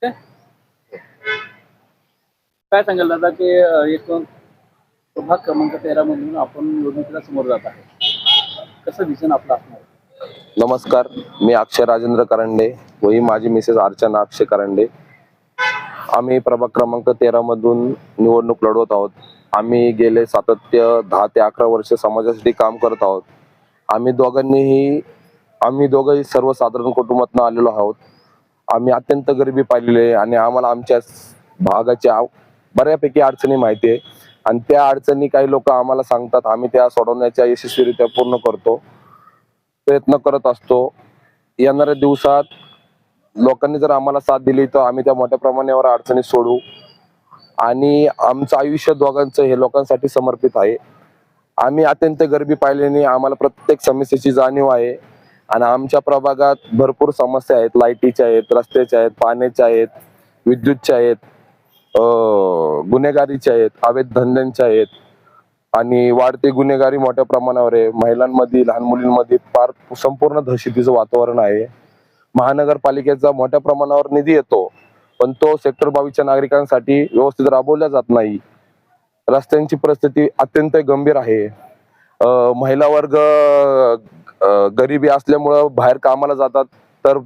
काय सांगाल दादा की एक प्रभाग क्रमांक 13 मधून आपण निवडणुकीला समोर जात आहे, कसं विजन आपलं असणार? नमस्कार, मी अक्षय राजेंद्र करंडे व ही माझी मिसेस अर्चना अक्षय करंडे. आम्ही प्रभाग क्रमांक 13 मधून निवडणूक लढवत आहोत. आम्ही गेले सातत्य 10 ते 11 वर्ष समाजासाठी काम करत आहोत. आम्ही दोघंही सर्वसाधारण कुटुंबातून आलेलो आहोत. आम्ही अत्यंत गरिबी पाहिलेली आहे आणि आम्हाला आमच्या भागाच्या बऱ्यापैकी अडचणी माहिती आहे आणि त्या अडचणी काही लोक आम्हाला सांगतात, आम्ही त्या सोडवण्याच्या यशस्वीरित्या पूर्ण करतो, प्रयत्न करत असतो. येणाऱ्या दिवसात लोकांनी जर आम्हाला साथ दिली तर आम्ही त्या मोठ्या प्रमाणावर अडचणी सोडवू आणि आमचं आयुष्य दोघांचं हे लोकांसाठी समर्पित आहे. आम्ही अत्यंत गरिबी पाहिल्याने आम्हाला प्रत्येक समस्येची जाणीव आहे आणि आमच्या प्रभागात भरपूर समस्या आहेत. लाईटीच्या आहेत, रस्त्याच्या आहेत, पाण्याच्या आहेत, विद्युतच्या आहेत, गुन्हेगारीच्या आहेत, अवैध धंद्यांच्या आहेत आणि वाढती गुन्हेगारी मोठ्या प्रमाणावर आहे. महिलांमध्ये, लहान मुलींमध्ये फार संपूर्ण दहशतीचं वातावरण आहे. महानगरपालिकेचा मोठ्या प्रमाणावर निधी येतो पण तो सेक्टर 22च्या नागरिकांसाठी व्यवस्थित राबवला जात नाही. रस्त्यांची परिस्थिती अत्यंत गंभीर आहे. महिला वर्ग गरिबी असल्यामुळं बाहेर कामाला जातात तर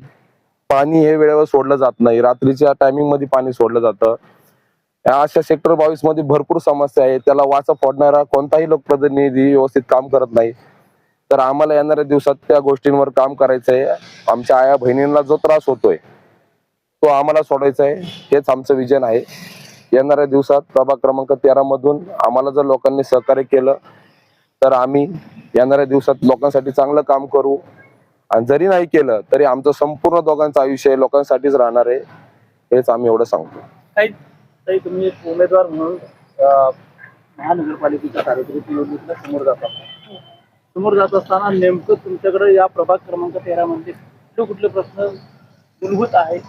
पाणी हे वेळेवर सोडलं जात नाही. रात्रीच्या टायमिंग मध्ये पाणी सोडलं जातं. अशा सेक्टर 22 मध्ये भरपूर समस्या आहे. त्याला वाचा फोडणारा कोणताही लोकप्रतिनिधी व्यवस्थित काम करत नाही. तर आम्हाला येणाऱ्या दिवसात त्या गोष्टींवर काम करायचं आहे. आमच्या आया बहिणींना जो त्रास होतोय तो आम्हाला सोडायचा आहे. हेच आमचं विजन आहे. येणाऱ्या दिवसात प्रभाग क्रमांक 13 मधून आम्हाला जर लोकांनी सहकार्य केलं तर आम्ही येणाऱ्या दिवसात लोकांसाठी चांगलं काम करू आणि जरी नाही केलं तरी आमचं संपूर्ण दोघांचं आयुष्य लोकांसाठीच राहणार आहे. हेच आम्ही एवढं सांगतो. ताई, तुम्ही एक उमेदवार म्हणून महानगरपालिकेच्या सार्वत्रिक निवडणुकीला समोर जात असताना नेमकं तुमच्याकडे या प्रभाग क्रमांक 13 मध्ये कुठले प्रश्न मूलभूत आहेत,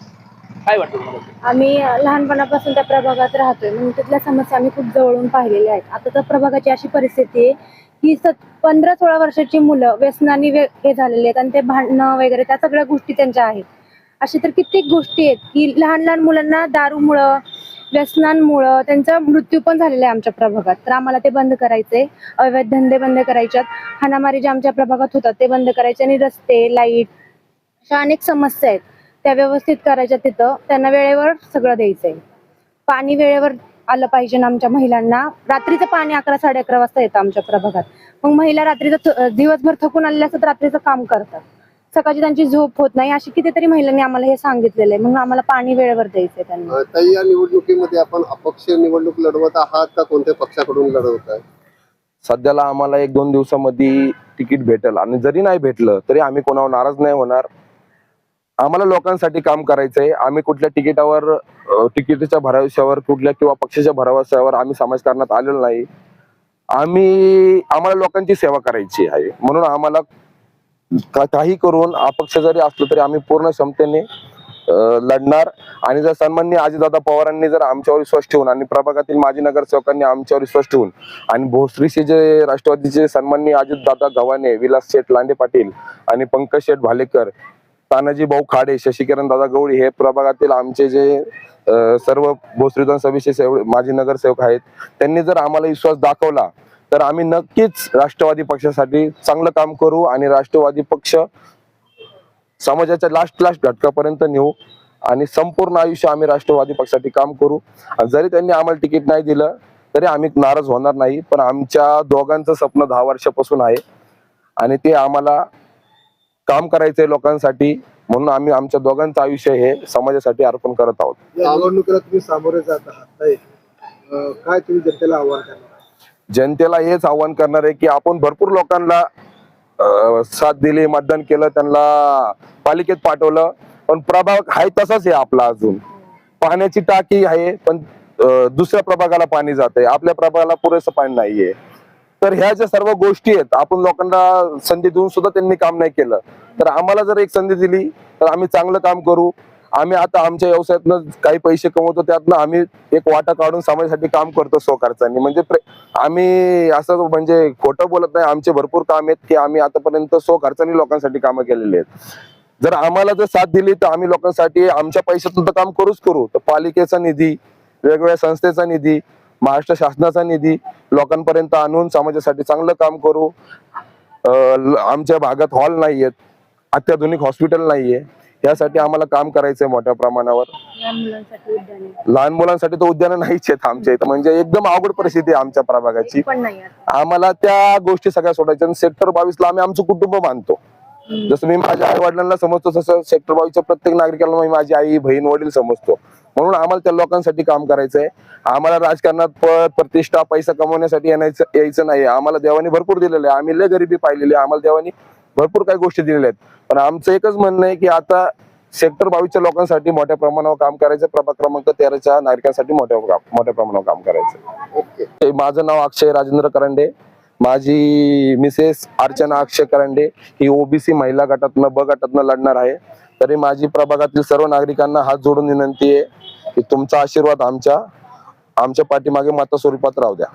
काय वाटतं तुम्हाला? आम्ही लहानपणापासून त्या प्रभागात राहतोय म्हणून तिथल्या समस्या आम्ही खूप जवळून पाहिलेल्या आहेत. आता त्या प्रभागाची अशी परिस्थिती आहे की 15-16 वर्षाची मुलं व्यसनाने हे झालेली आहेत आणि ते भांडणं वगैरे त्या सगळ्या गोष्टी त्यांच्या आहेत. अशी तर कित्येक गोष्टी आहेत की लहान लहान मुलांना दारूमुळं, व्यसनांमुळं त्यांचा मृत्यू पण झालेला आहे आमच्या प्रभागात. तर आम्हाला ते बंद करायचे, अवैध धंदे बंद करायच्यात, हाणामारी जे आमच्या प्रभागात होतात ते बंद करायचे आणि रस्ते, लाईट अशा अनेक समस्या आहेत त्या व्यवस्थित करायच्या. तिथं त्यांना वेळेवर सगळं द्यायचंय. पाणी वेळेवर आलं पाहिजे ना. आमच्या महिलांना रात्रीचं पाणी 11-11:30 वाजता येतं आमच्या प्रभागात. मग महिला रात्रीचं दिवसभर थकून आलेल्या असतात, रात्रीचं काम करतात, सकाळची त्यांची झोप होत नाही. अशी कितीतरी महिलांनी आम्हाला हे सांगितलेलं आहे. म्हणून आम्हाला पाणी वेळेवर द्यायचंय त्यांना. ताई, या निवडणुकीमध्ये आपण अपक्ष निवडणूक लढवत आहात का कोणत्या पक्षाकडून लढवत आहे? सध्याला आम्हाला 1-2 दिवसामध्ये तिकीट भेटेल आणि जरी नाही भेटलं तरी आम्ही कोणावर नाराज नाही होणार. आम्हाला लोकांसाठी काम करायचंय. आम्ही कुठल्या तिकिटाच्या भरवशावर किंवा पक्षाच्या भरवशावर आम्ही समाजकारणात आलेलो नाही. आम्हाला लोकांची सेवा करायची आहे म्हणून आम्हाला काही करून अपक्ष जरी असलो तरी आम्ही पूर्ण क्षमतेने लढणार. आणि जर सन्माननीय अजितदादा पवारांनी जर आमच्यावर विश्वास ठेवून आणि प्रभागातील माजी नगरसेवकांनी आमच्यावर विश्वास ठेवून आणि भोसरीचे जे राष्ट्रवादीचे सन्माननीय अजितदादा गव्हाणे, विलास शेठ लांडे पाटील आणि पंकज शेठ भालेकर, तानाजी भाऊ खाडे, शशिकिरण दादा गवळी हे प्रभागातील आमचे जे सर्व भोसरी विधानसभेचे माजी नगरसेवक आहेत, त्यांनी जर आम्हाला विश्वास दाखवला तर आम्ही नक्कीच राष्ट्रवादी पक्षासाठी चांगलं काम करू आणि राष्ट्रवादी पक्ष समाजाच्या लास्ट घटकापर्यंत नेऊ आणि संपूर्ण आयुष्य आम्ही राष्ट्रवादी पक्षासाठी काम करू. जरी त्यांनी आम्हाला तिकीट नाही दिलं तरी आम्ही नाराज होणार नाही. पण आमच्या दोघांचं स्वप्न 10 वर्षापासून आहे आणि ते आम्हाला काम करायचंय लोकांसाठी म्हणून आम्ही आमच्या दोघांचं आयुष्य हे समाजासाठी अर्पण करत आहोत. या निवडणुकीला तुम्ही सामोरे जात आहात, काय तुम्ही जनतेला आव्हान करणार? जनतेला हेच आव्हान करणार आहे की आपण भरपूर लोकांना साथ दिली, मतदान केलं, त्यांना पालिकेत पाठवलं, पण प्रभाग आहे तसाच आहे आपला. अजून पाण्याची टाकी आहे पण दुसऱ्या प्रभागाला पाणी जात आहे, आपल्या प्रभागाला पुरेसं पाणी नाहीये. तर ह्या ज्या सर्व गोष्टी आहेत, आपण लोकांना संधी देऊन सुद्धा त्यांनी काम नाही केलं. तर आम्हाला जर एक संधी दिली तर आम्ही चांगलं काम करू. आम्ही आता आमच्या व्यवसायातनं काही पैसे कमवतो, त्यातनं आम्ही एक वाटा काढून समाजासाठी काम करतो स्वखर्चाने. म्हणजे आम्ही असं म्हणजे खोटं बोलत नाही. आमचे भरपूर काम आहेत की आम्ही आतापर्यंत स्वखर्चाने लोकांसाठी कामं केलेली आहेत. जर आम्हाला जर साथ दिली तर आम्ही लोकांसाठी आमच्या पैशातून तर काम करू तर पालिकेचा निधी, वेगवेगळ्या संस्थेचा निधी, महाराष्ट्र शासनाचा निधी लोकांपर्यंत आणून समाजासाठी चांगलं काम करू. आमच्या भागात हॉल नाहीयेत, अत्याधुनिक हॉस्पिटल नाहीये, यासाठी आम्हाला काम करायचंय मोठ्या प्रमाणावर. लहान मुलांसाठी उद्याने लहान मुलांसाठी तर उद्यानं नाहीच आहेत आमच्या इथं, म्हणजे एकदम अवघड परिस्थिती आहे आमच्या प्रभागाची. पण नाही आता. आम्हाला त्या गोष्टी सगळ्या सोडायच्या. सेक्टर 22 आम्ही आमचं कुटुंब मानतो. जसं मी माझ्या आई वडिलांना समजतो तसं सेक्टर 22 प्रत्येक नागरिकाला मी माझी आई, बहीण, वडील समजतो. म्हणून आम्हाला त्या लोकांसाठी काम करायचंय. आम्हाला राजकारणात पद, प्रतिष्ठा, पैसा कमवण्यासाठी यायचं नाही. आम्हाला देवाने भरपूर दिलेलं आहे. आम्ही लय गरिबी पाहिलेली आहे. आम्हाला देवाने भरपूर काही गोष्टी दिलेल्या आहेत. पण आमचं एकच म्हणणं आहे की आता सेक्टर 22 लोकांसाठी मोठ्या प्रमाणावर काम करायचं. प्रभाग क्रमांक 13 नागरिकांसाठी मोठ्या प्रमाणावर काम करायचं. ओके. माझं नाव अक्षय राजेंद्र करंडे. माझी मिसेस अर्चना अक्षय करंडे ही ओबीसी महिला गटातनं ब गटातनं लढणार आहे. तरी माझी प्रभागातील सर्व नागरिकांना हात जोडून विनंती आहे की तुमचा आशीर्वाद आमच्या पाठीमागे माता स्वरूपात राहू द्या.